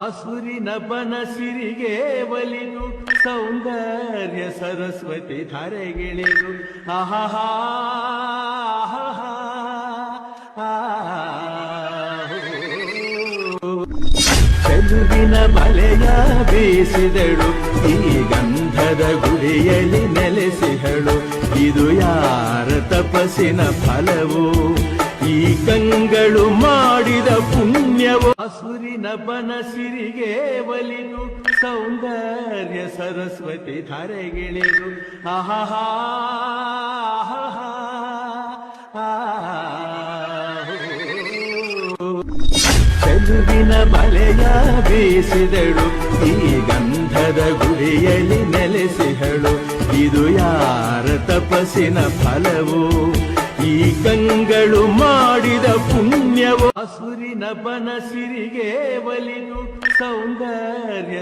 ಅಸುರಿನ ಬನಸಿರಿಗೆ ಒಲಿದು ಸೌಂದರ್ಯ ಸರಸ್ವತಿ ಧಾರೆಗಿಳಿದು ಆಹಾ ಚೆಲುವಿನ ಬಲೆಯ ಬೀಸಿದಳು ಈ ಗಂಧದ ಗುಡಿಯಲ್ಲಿ ನೆಲೆಸಿಹಳು ಇದು ಯಾರ ತಪಸ್ಸಿನ ಫಲವು ಈ ಗಂಗಳು ಮಾಡಿದ ಪುಣ್ಯವು ಅಸುರಿನ ಬನಸಿರಿಗೆ ಒಲಿದು ಸೌಂದರ್ಯ ಸರಸ್ವತಿ ಧಾರೆಗಿಳಿದು ಆಹಾ ಚೆಲುವಿನ ಬಲೆಯ ಬೀಸಿದಳು ಈ ಗಂಧದ ಗುಡಿಯಲ್ಲಿ ನೆಲೆಸಿಹಳು ಇದು ಯಾರ ತಪಸ್ಸಿನ ಫಲವು ಈ ಗಂಗಳು ಮಾಡಿದ ಪುಣ್ಯವು ಅಸುರಿನ ಬನಸಿರಿಗೆ ಒಲಿದು ಸೌಂದರ್ಯ